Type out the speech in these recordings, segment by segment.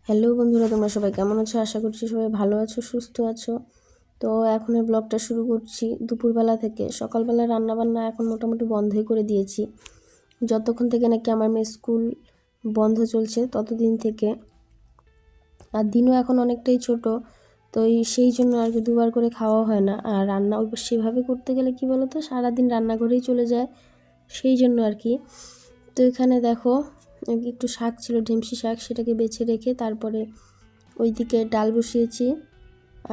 Hello বন্ধুরা, তোমরা সবাই কেমন আছো? আশা করছি সবাই ভালো আছো, সুস্থ আছো। তো এখন এই ব্লগটা শুরু করছি দুপুরবেলা থেকে। সকালবেলা রান্নাবান্না এখন মোটামুটি বন্ধই করে দিয়েছি, যতক্ষণ থেকে নাকি আমার মেয়ে স্কুল বন্ধ চলছে ততদিন থেকে। আর দিনও এখন অনেকটাই ছোট, তো সেই জন্য আর কি দুবার করে খাওয়া হয় না। আর রান্না সেভাবে করতে গেলে কি বলো তো, সারাদিন রান্নাঘরেই চলে যায়, সেই জন্য আর কি। তো এখানে দেখো একটু শাক ছিল, ঢেমসি শাক, সেটাকে বেছে রেখে তারপরে ওইদিকে ডাল বসিয়েছি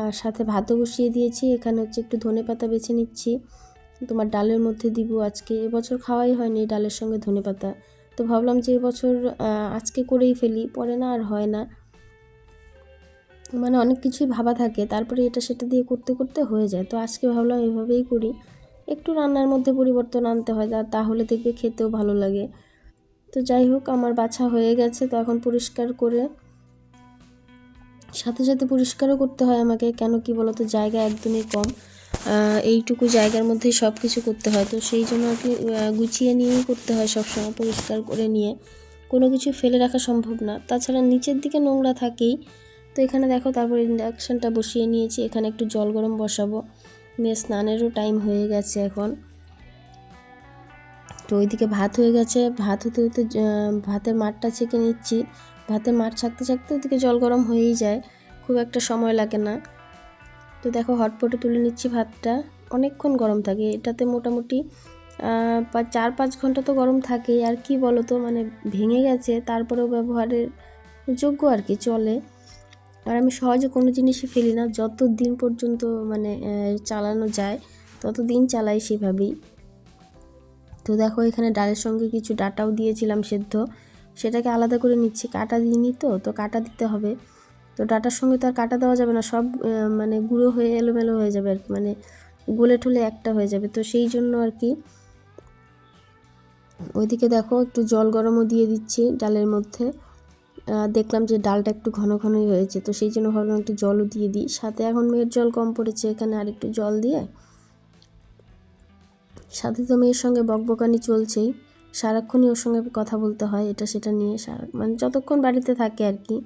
আর সাথে ভাতও বসিয়ে দিয়েছি। এখানে হচ্ছে একটু ধনেপাতা বেছে নিচ্ছি, তোমার ডালের মধ্যে দিব। আজকে এবছর খাওয়াই হয়নি ডালের সঙ্গে ধনেপাতা, তো ভাবলাম যে এবছর আজকে করেই ফেলি, পরে না আর হয় না। মানে অনেক কিছুই ভাবা থাকে, তারপরে এটা সেটা দিয়ে করতে করতে হয়ে যায়। তো আজকে ভাবলাম এভাবেই করি, একটু রান্নার মধ্যে পরিবর্তন আনতে হয়, তাহলে দেখবে খেতেও ভালো লাগে। তো যাই হোক, আমার বাছা হয়ে গেছে, তো এখন পরিষ্কার করে সাথে সাথে পরিষ্কারও করতে হয় আমাকে। কেন কি বলতো, জায়গা একদমই কম, এইটুকু জায়গার মধ্যেই সব কিছু করতে হয়। তো সেই জন্য আর কি গুছিয়ে নিয়েই করতে হয় সবসময়, পরিষ্কার করে নিয়ে কোনো কিছু ফেলে রাখা সম্ভব না। তাছাড়া নিচের দিকে নোংরা থাকেই। তো এখানে দেখো, তারপর ইন্ডাকশানটা বসিয়ে নিয়েছি, এখানে একটু জল গরম বসাবো। মেয়ে স্নানেরও টাইম হয়ে গেছে এখন। তো ওইদিকে ভাত হয়ে গেছে, ভাত হতে হতে ভাতের মাঠটা ছেঁকে নিচ্ছি। ভাতের মাঠ ছাকতে ছাকতে ওদিকে জল গরম হয়েই যায়, খুব একটা সময় লাগে না। তো দেখো হটপটে তুলে নিচ্ছি ভাতটা, অনেকক্ষণ গরম থাকে এটাতে, মোটামুটি 4-5 ঘন্টা তো গরম থাকেই। আর কি বলো তো, মানে ভেঙে গেছে তারপরেও ব্যবহারের যোগ্য আর কি, চলে। আর আমি সহজে কোনো জিনিসই ফেলি না, যত দিন পর্যন্ত মানে চালানো যায় তত দিন চালাই সেভাবেই। তো দেখো এখানে ডালের সঙ্গে কিছু ডাঁটাও দিয়েছিলাম সেদ্ধ, সেটাকে আলাদা করে নিচ্ছি। কাটা দিইনি, তো কাটা দিতে হবে। তো ডাঁটার সঙ্গে তো আর কাটা দেওয়া যাবে না, সব মানে গুঁড়ো হয়ে এলোমেলো হয়ে যাবে আর কি, মানে গলে ঠলে একটা হয়ে যাবে। তো সেই জন্য আর কি। ওইদিকে দেখো একটু জল গরমও দিয়ে দিচ্ছি ডালের মধ্যে। দেখলাম যে ডালটা একটু ঘন ঘনই হয়েছে, তো সেই জন্য ভাবলাম একটু জলও দিয়ে দিই সাথে। এখন মেয়ের জল কম পড়েছে, এখানে আর একটু জল দিয়ে, সাথে তো মেয়ের সঙ্গে বকবকানি চলছেই, সারাক্ষণই ওর সঙ্গে কথা বলতে হয় এটা সেটা নিয়ে, মানে যতক্ষণ বাড়িতে থাকে আর কি।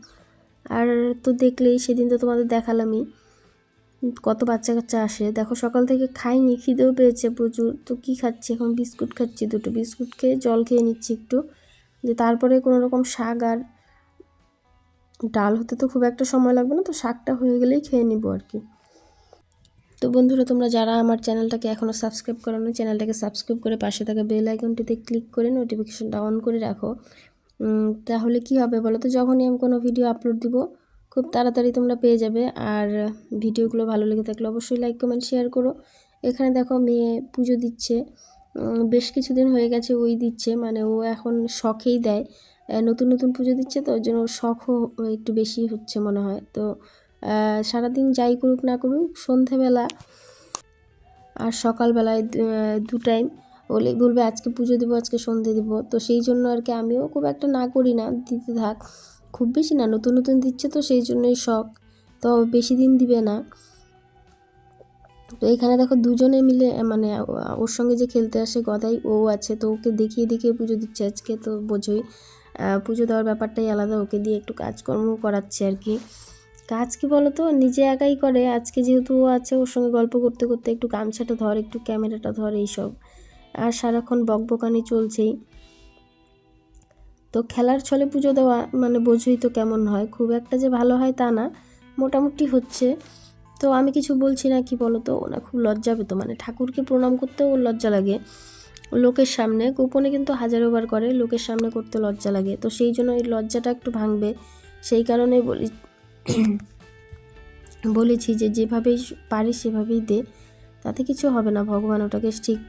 আর তো দেখলেই, সেদিন তো তোমাদের দেখালামই কত বাচ্চা কাচ্চা আসে। দেখো সকাল থেকে খাইনি, খিদেও পেয়েছে প্রচুর। তো কি খাচ্ছি এখন, বিস্কুট খাচ্ছি, 2টো বিস্কুট খেয়ে জল খেয়ে নিচ্ছি একটু, যে তারপরে কোনো রকম শাক আর ডাল হতে তো খুব একটা সময় লাগবে না, তো শাকটা হয়ে গেলেই খেয়ে নিব আর কি। তো বন্ধুরা, তোমরা যারা আমার চ্যানেলটাকে এখনও সাবস্ক্রাইব করোনি, চ্যানেলটাকে সাবস্ক্রাইব করে পাশে থাকা বেল আইকনটিতে ক্লিক করে নোটিফিকেশনটা অন করে রাখো। তাহলে কি হবে বলো তো, যখনই আমি কোনো ভিডিও আপলোড দিব খুব তাড়াতাড়ি তোমরা পেয়ে যাবে। আর ভিডিওগুলো ভালো লেগে থাকলে অবশ্যই লাইক কমেন্ট শেয়ার করো। এখানে দেখো মেয়ে পুজো দিচ্ছে, বেশ কিছুদিন হয়ে গেছে ওই দিচ্ছে, মানে ও এখন শখেই দেয়। নতুন নতুন পুজো দিচ্ছে, তো ওর জন্য ওর শখও একটু বেশি হচ্ছে মনে হয়। তো সারাদিন যাই করুক না করুক, সন্ধেবেলা আর সকালবেলায় 2 টাইম বলবে আজকে পুজো দেবো, আজকে সন্ধে দেবো। তো সেই জন্য আর কি আমিও খুব একটা না করি না, দিতে থাক, খুব বেশি না, নতুন নতুন দিচ্ছে তো সেই জন্যই শখ, তো বেশি দিন দিবে না। তো এখানে দেখো দুজনে মিলে, মানে ওর সঙ্গে যে খেলতে আসে গদাই, ও আছে, তো ওকে দেখিয়ে দেখিয়ে পুজো দিচ্ছে আজকে। তো বোঝোই পুজো দেওয়ার ব্যাপারটাই আলাদা, ওকে দিয়ে একটু কাজকর্ম করাচ্ছে আর কি। কাজ কি বলো তো, নিজে একাই করে। আজকে যেহেতু ও আছে, ওর সঙ্গে গল্প করতে করতে একটু গামছাটা ধর, একটু ক্যামেরাটা ধর, এইসব। আর সারাক্ষণ বকবকানি চলছেই। তো খেলার ছলে পুজো দেওয়া মানে বোঝোই তো কেমন হয়, খুব একটা যে ভালো হয় তা না, মোটামুটি হচ্ছে। তো আমি কিছু বলছি না, কি বলো তো, ওনা খুব লজ্জা পেতো, মানে ঠাকুরকে প্রণাম করতেও ওর লজ্জা লাগে লোকের সামনে। গোপনে কিন্তু হাজারোবার করে, লোকের সামনে করতে লজ্জা লাগে। তো সেই জন্য এই লজ্জাটা একটু ভাঙবে, সেই কারণেই বলেছি যে যেভাবেই পারি সেভাবেই দে, তাতে কিছু হবে না, ভগবান ওটাকে ঠিক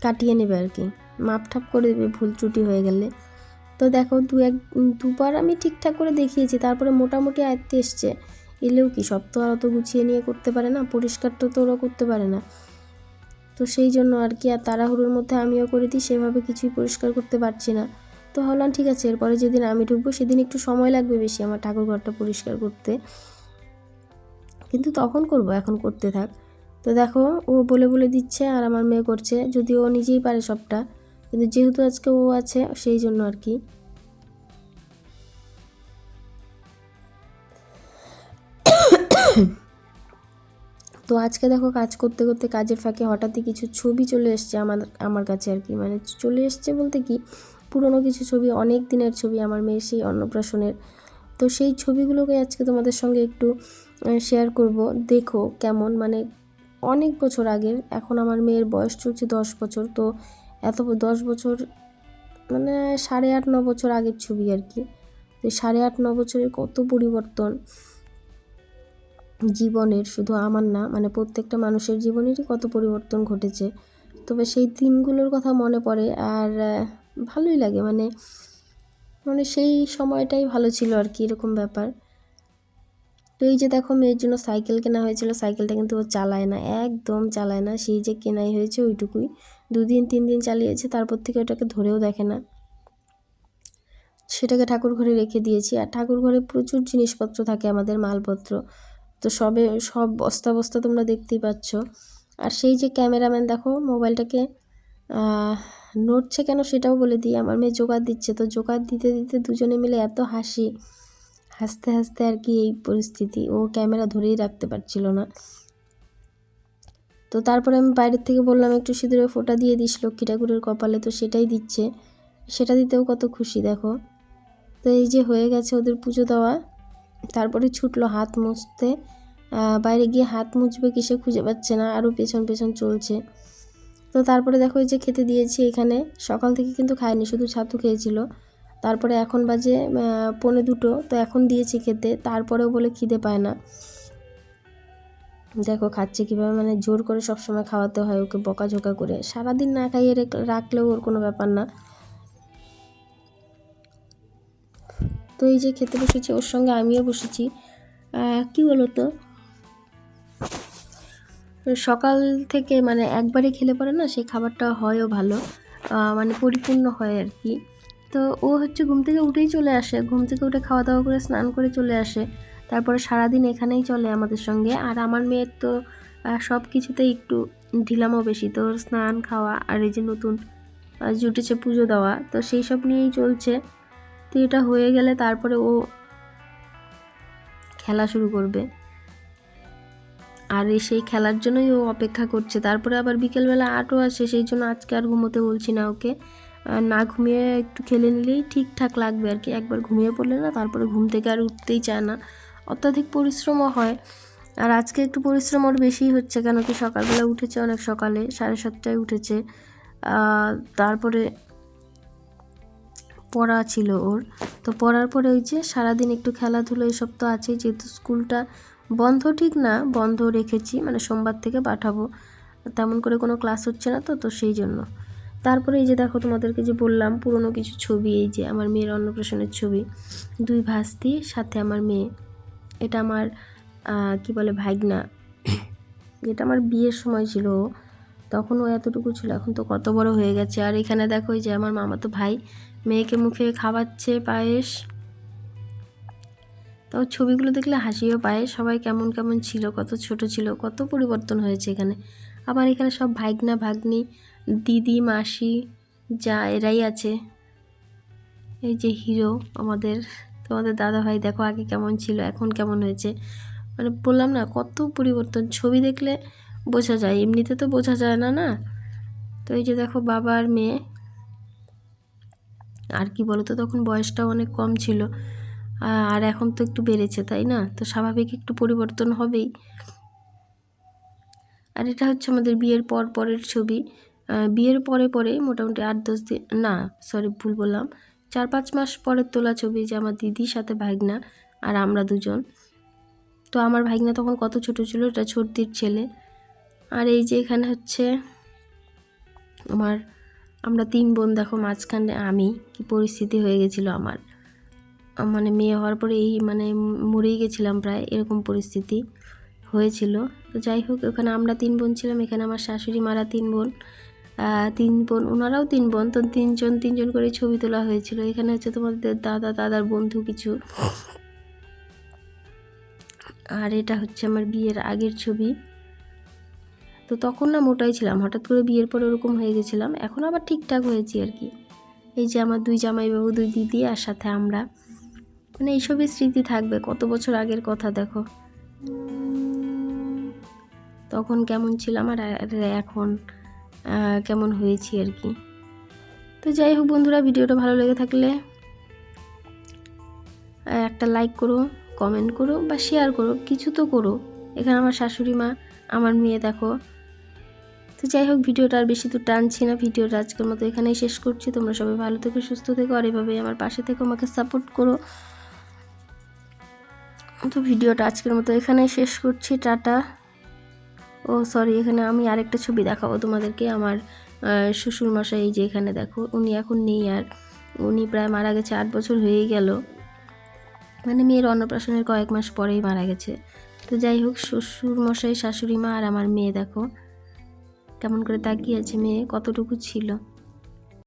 কাটিয়ে নেবে আর কি, মাপ ঠাপ করে দেবে ভুল ত্রুটি হয়ে গেলে। তো দেখো দুবার আমি ঠিকঠাক করে দেখিয়েছি, তারপরে মোটামুটি আয়ত্তে এসছে। এলেও কি সব তো আর অত গুছিয়ে নিয়ে করতে পারে না, পরিষ্কারটা তো ওরা করতে পারে না। তো সেই জন্য আর কি, আর তাড়াহুড়োর মধ্যে আমিও করে দিই, সেভাবে কিছুই পরিষ্কার করতে পারছি না। তো ভাবলাম ঠিক আছে, এরপরে যেদিন আমি ঢুকবো সেদিন একটু সময় লাগবে বেশি আমার ঠাকুর ঘরটা পরিষ্কার করতে, কিন্তু তখন করব, এখন করতে থাক। তো দেখো ও বলে বলে দিচ্ছে আর আমার মেয়ে করছে, যদিও ও নিজেই পারে সবটা, কিন্তু যেহেতু আজকে ও আছে সেই জন্য আর কি। তো আজকে দেখো কাজ করতে করতে কাজের ফাঁকে হঠাৎই কিছু ছবি চলে এসছে আমার কাছে আর কি, মানে চলে এসছে বলতে কি, পুরনো কিছু ছবি, অনেক দিনের ছবি আমার মেয়ের সেই অন্নপ্রাশনের। তো সেই ছবিগুলোকে আজকে তোমাদের সঙ্গে একটু শেয়ার করব। দেখো কেমন, মানে অনেক বছর আগের, এখন আমার মেয়ের বয়স চলছে 10 বছর। তো 10 বছর মানে 8.5-9 বছর আগের ছবি আর কি। তো 8.5-9 বছরের কত পরিবর্তন জীবনের, শুধু আমার না, মানে প্রত্যেকটা মানুষের জীবনেরই কত পরিবর্তন ঘটেছে। তবে সেই দিনগুলোর কথা মনে পড়ে আর ভালোই লাগে, মানে মানে সেই সময়টাই ভালো ছিল আর কি, এরকম ব্যাপার। তো এই যে দেখো মেয়ের জন্য সাইকেল কেনা হয়েছিল, সাইকেলটা কিন্তু ও চালায় না, একদম চালায় না। সেই যে কেনাই হয়েছে ওইটুকুই 2-3 দিন চালিয়েছে, তারপর থেকে ওটাকে ধরেও দেখে না। সেটাকে ঠাকুর ঘরে রেখে দিয়েছি। আর ঠাকুর ঘরে প্রচুর জিনিসপত্র থাকে আমাদের, মালপত্র। তো সব বস্তা বস্তা তোমরা দেখতেই পাচ্ছ। আর সেই যে ক্যামেরাম্যান দেখো মোবাইলটাকে নড়ছে কেন সেটাও বলে দিই, আমার মেয়ে জোগাড় দিচ্ছে। তো জোগাড় দিতে দিতে দুজনে মিলে এত হাসতে হাসতে আর কি এই পরিস্থিতি, ও ক্যামেরা ধরেই রাখতে পারছিল না। তো তারপরে আমি বাইরের থেকে বললাম একটু সিঁদুরের ফোঁটা দিয়ে দিস লক্ষ্মী ঠাকুরের কপালে, তো সেটাই দিচ্ছে। সেটা দিতেও কত খুশি দেখো। তো এই যে হয়ে গেছে ওদের পুজো দেওয়া, তারপরে ছুটলো হাত মুছতে। বাইরে গিয়ে হাত মুছবে কিসে খুঁজে পাচ্ছে না, আরও পেছন পেছন চলছে। তো তারপরে দেখো এই যে খেতে দিয়েছি এখানে, সকাল থেকে কিন্তু খায়নি, শুধু ছাতু খেয়েছিল। তারপরে এখন বাজে 1:45, তো এখন দিয়েছি খেতে, তারপরেও বলে খিদে পায় না। দেখো খাচ্ছে কীভাবে, মানে জোর করে সবসময় খাওয়াতে হয় ওকে, বকাঝোকা করে। সারাদিন না খাইয়ে রাখলেও ওর কোনো ব্যাপার না। তো এই যে খেতে বসেছি, ওর সঙ্গে আমিও বসেছি। কি বলতো, সকাল থেকে মানে একবারে খেলে পরে না সেই খাবারটা হয়ও ভালো, মানে পরিপূর্ণ হয় আর কি। তো ও হচ্ছে ঘুম থেকে উঠেই চলে আসে, ঘুম থেকে উঠে খাওয়া দাওয়া করে স্নান করে চলে আসে। তারপরে সারাদিন এখানেই চলে আমাদের সঙ্গে। আর আমার মেয়ের তো সব কিছুতেই একটু ঢিলামও বেশি, তো স্নান খাওয়া আর এই যে নতুন জুটেছে পুজো দেওয়া, তো সেই সব নিয়েই চলছে। তো এটা হয়ে গেলে তারপরে ও খেলা শুরু করবে, আর সেই খেলার জন্যই ও অপেক্ষা করছে। তারপরে আবার বিকেলবেলা আটও আছে, সেই জন্য আজকে আর ঘুমোতে বলছি না ওকে। না ঘুমিয়ে একটু খেলে নিলেই ঠিকঠাক লাগবে আর কি। একবার ঘুমিয়ে পড়লে না তারপরে ঘুম থেকে আর উঠতেই চায় না, অত্যাধিক পরিশ্রমও হয়। আর আজকে একটু পরিশ্রম ওর বেশিই হচ্ছে, কেন কি সকালবেলা উঠেছে অনেক সকালে, 7:30টায় উঠেছে। তারপরে পড়া ছিল ওর, তো পড়ার পরে ওই যে সারাদিন একটু খেলাধুলো এসব তো আছেই, যেহেতু স্কুলটা বন্ধ, ঠিক না বন্ধ রেখেছি, মানে সোমবার থেকে পাঠাবো, তেমন করে কোনো ক্লাস হচ্ছে না, তো সেই জন্য। তারপরে এই যে দেখো তোমাদেরকে যে বললাম পুরনো কিছু ছবি, এই যে আমার মেয়ের অন্নপ্রাশনের ছবি, 2 ভাস্তি সাথে আমার মেয়ে। এটা আমার কি বলে ভাইগনা, এটা আমার বিয়ের সময় ছিল, তখন ও এতটুকু ছিল, এখন তো কত বড় হয়ে গেছে। আর এখানে দেখো এই যে আমার মামাতো ভাই মেয়েকে মুখে খাওয়াচ্ছে পায়েস। তো ছবিগুলো দেখলে হাসিও পায়, সবাই কেমন কেমন ছিল, কত ছোট ছিল, কত পরিবর্তন হয়েছে এখানে। আবার এখানে সব ভাইগনা ভাগ্নি, দিদি মাসি যা এরাই আছে। এই যে হিরো আমাদের, তোমাদের দাদা ভাই, দেখো আগে কেমন ছিল এখন কেমন হয়েছে, মানে বললাম না কত পরিবর্তন, ছবি দেখলে বোঝা যায়, এমনিতে তো বোঝা যায় না না। তো এই যে দেখো বাবা আর মেয়ে। আর কি বলো তো, তখন বয়সটাও অনেক কম ছিল, আর এখন তো একটু বেড়েছে, তাই না, তো স্বাভাবিক একটু পরিবর্তন হবেই। আর এটা হচ্ছে আমাদের বিয়ের পরের ছবি, বিয়ের পরে মোটামুটি 8-10 দিন, না সরি ভুল বললাম, 4-5 মাস পরের তোলা ছবি, যে আমার দিদির সাথে ভাইগনা আর আমরা দুজন। তো আমার ভাইগনা তখন কত ছোট ছিল, এটা ছোটদির ছেলে। আর এই যে এখানে হচ্ছে আমরা 3 বোন, দেখো মাঝখানে আমি, কি পরিস্থিতি হয়ে গেছিলো আমার, মানে মেয়ে হওয়ার পরে এই মানে মরেই গেছিলাম প্রায়, এরকম পরিস্থিতি হয়েছিল। তো যাই হোক, ওখানে আমরা 3 বোন ছিলাম, এখানে আমার শাশুড়ি মারা 3 বোন, 3 বোন, ওনারাও 3 বোন, তো 3জন করে ছবি তোলা হয়েছিল। এখানে হচ্ছে তোমাদের দাদার বন্ধু কিছু। আর এটা হচ্ছে আমার বিয়ের আগের ছবি। তো তখন না মোটাই ছিলাম, হঠাৎ করে বিয়ের পরে ওরকম হয়ে গেছিলাম, এখন আবার ঠিকঠাক হয়েছি আর কি। এই যে আমার 2 জামাইবাবু, 2 দিদি, আর সাথে আমরা, মানে এইসবই স্মৃতি থাকবে, কত বছর আগের কথা দেখো। তখন কেমন ছিলাম আর এখন কেমন হয়েছি আর কি। তো যাই হোক বন্ধুরা, ভিডিওটা ভালো লেগে থাকলে একটা লাইক করো, কমেন্ট করো বা শেয়ার করো, কিছু তো করো। এখানে আমার শাশুড়ি মা, আমার মেয়ে দেখো। তো যাই হোক, ভিডিওটা আর বেশি দূর টানছি না, ভিডিওটা আজকের মতো এখানেই শেষ করছি। তোমরা সবাই ভালো থেকো, সুস্থ থেকো, আর এভাবেই আমার পাশে থেকো, আমাকে সাপোর্ট করো। তো ভিডিওটা আজকের মতো এখানেই শেষ করছি, টাটা। ও সরি, এখানে আমি আরেকটা ছবি দেখাবো তোমাদেরকে। আমার শ্বশুরমশাই, এই যে এখানে দেখো, উনি এখন নেই আর। উনি প্রায় মারা গেছে 8 বছর হয়েই গেল, মানে মেয়ের অন্নপ্রাশনের কয়েক মাস পরেই মারা গেছে। তো যাই হোক, শ্বশুরমশাই, শাশুড়ি মা আর আমার মেয়ে দেখো কেমন করে তাকিয়ে আছে, মেয়ে কতটুকু ছিল।